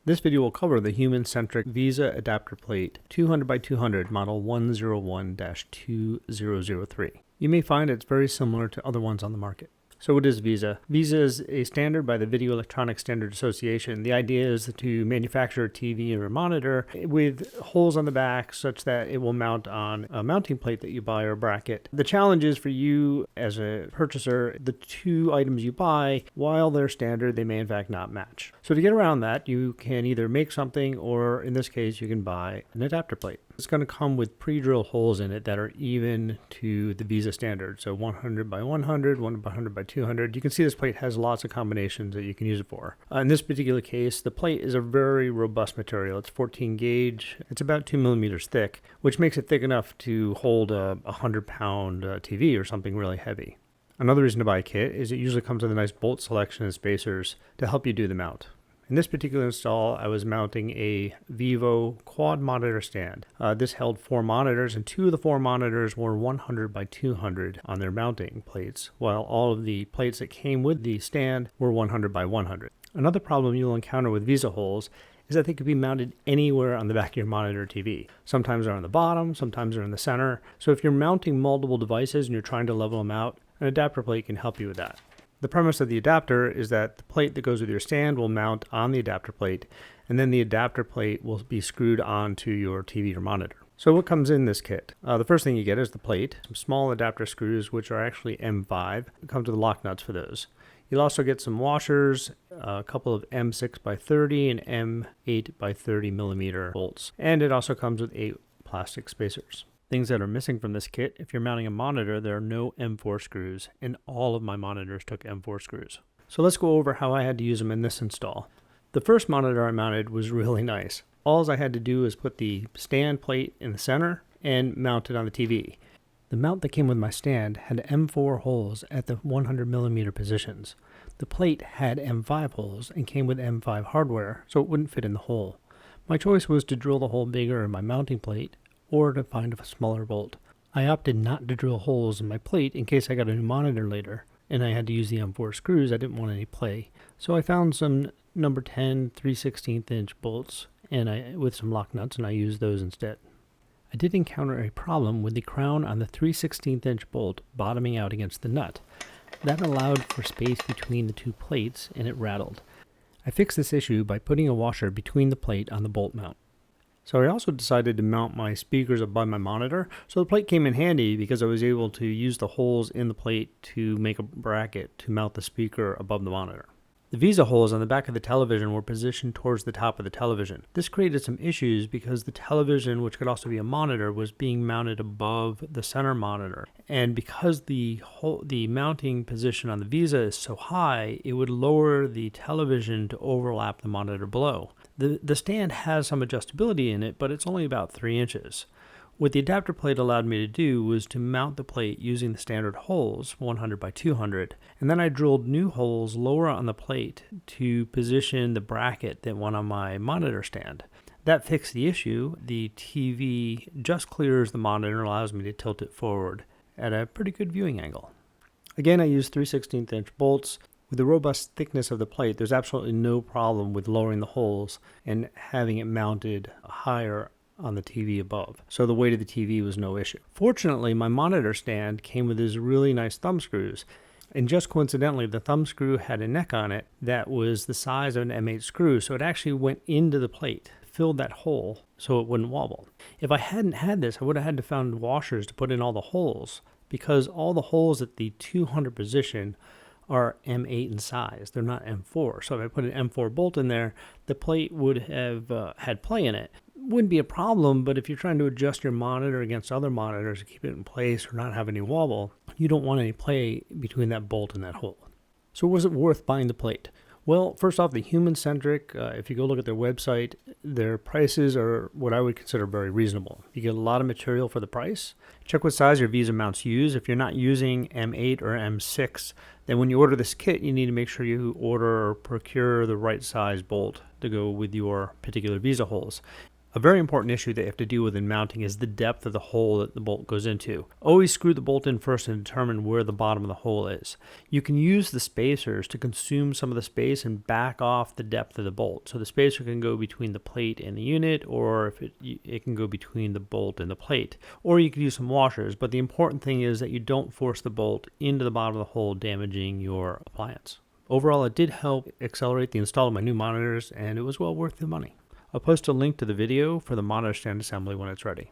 This video will cover the Humancentric VESA adapter plate 200 by 200 model 101-2003. You may find it's very similar to other ones on the market. So what is VESA? VESA is a standard by the Video Electronics Standard Association. The idea is to manufacture a TV or a monitor with holes on the back such that it will mount on a mounting plate that you buy or bracket. The challenge is for you as a purchaser, the two items you buy, while they're standard, they may in fact not match. So to get around that, you can either make something or in this case, you can buy an adapter plate. It's going to come with pre-drilled holes in it that are even to the VESA standard. So 100 by 100, 100 by 100 by 200. You can see this plate has lots of combinations that you can use it for. In this particular case, the plate is a very robust material. It's 14 gauge. It's about 2 millimeters thick, which makes it thick enough to hold a 100-pound TV or something really heavy. Another reason to buy a kit is it usually comes with a nice bolt selection and spacers to help you do the mount. In this particular install, I was mounting a Vivo quad monitor stand. This held 4 monitors, and 2 of the 4 monitors were 100 by 200 on their mounting plates, while all of the plates that came with the stand were 100 by 100. Another problem you'll encounter with VESA holes is that they could be mounted anywhere on the back of your monitor or TV. Sometimes they're on the bottom, sometimes they're in the center. So if you're mounting multiple devices and you're trying to level them out, an adapter plate can help you with that. The premise of the adapter is that the plate that goes with your stand will mount on the adapter plate, and then the adapter plate will be screwed onto your TV or monitor. So what comes in this kit? The first thing you get is the plate, some small adapter screws, which are actually M5. It comes with the lock nuts for those. You'll also get some washers, a couple of M6 by 30 and M8 by 30 millimeter bolts. And it also comes with 8 plastic spacers. Things that are missing from this kit: if you're mounting a monitor, there are no M4 screws, and all of my monitors took M4 screws. So let's go over how I had to use them in this install. The first monitor I mounted was really nice. All I had to do was put the stand plate in the center and mount it on the TV. The mount that came with my stand had M4 holes at the 100 millimeter positions. The plate had M5 holes and came with M5 hardware, so it wouldn't fit in the hole. My choice was to drill the hole bigger in my mounting plate or to find a smaller bolt. I opted not to drill holes in my plate in case I got a new monitor later and I had to use the M4 screws. I didn't want any play. So I found some number 10 3/16 inch bolts with some lock nuts, and I used those instead. I did encounter a problem with the crown on the 3/16 inch bolt bottoming out against the nut. That allowed for space between the two plates and it rattled. I fixed this issue by putting a washer between the plate on the bolt mount. So I also decided to mount my speakers above my monitor, so the plate came in handy because I was able to use the holes in the plate to make a bracket to mount the speaker above the monitor. The VESA holes on the back of the television were positioned towards the top of the television. This created some issues because the television, which could also be a monitor, was being mounted above the center monitor. And because the mounting position on the VESA is so high, it would lower the television to overlap the monitor below. The stand has some adjustability in it, but it's only about 3 inches. What the adapter plate allowed me to do was to mount the plate using the standard holes, 100 by 200, and then I drilled new holes lower on the plate to position the bracket that went on my monitor stand. That fixed the issue. The TV just clears the monitor and allows me to tilt it forward at a pretty good viewing angle. Again, I used 3/16 inch bolts. With the robust thickness of the plate, there's absolutely no problem with lowering the holes and having it mounted higher on the TV above. So the weight of the TV was no issue. Fortunately, my monitor stand came with these really nice thumb screws. And just coincidentally, the thumb screw had a neck on it that was the size of an M8 screw. So it actually went into the plate, filled that hole so it wouldn't wobble. If I hadn't had this, I would have had to find washers to put in all the holes, because all the holes at the 200 position are M8 in size. They're not M4. So if I put an M4 bolt in there, the plate would have had play in it. Wouldn't be a problem, but if you're trying to adjust your monitor against other monitors to keep it in place or not have any wobble, you don't want any play between that bolt and that hole. So was it worth buying the plate? Well, first off, the Humancentric, if you go look at their website, their prices are what I would consider very reasonable. You get a lot of material for the price. Check what size your VESA mounts use. If you're not using M8 or M6, then when you order this kit, you need to make sure you order or procure the right size bolt to go with your particular VESA holes. A very important issue that you have to deal with in mounting is the depth of the hole that the bolt goes into. Always screw the bolt in first and determine where the bottom of the hole is. You can use the spacers to consume some of the space and back off the depth of the bolt. So the spacer can go between the plate and the unit, or if it can go between the bolt and the plate. Or you can use some washers, but the important thing is that you don't force the bolt into the bottom of the hole, damaging your appliance. Overall, it did help accelerate the install of my new monitors, and it was well worth the money. I'll post a link to the video for the monitor stand assembly when it's ready.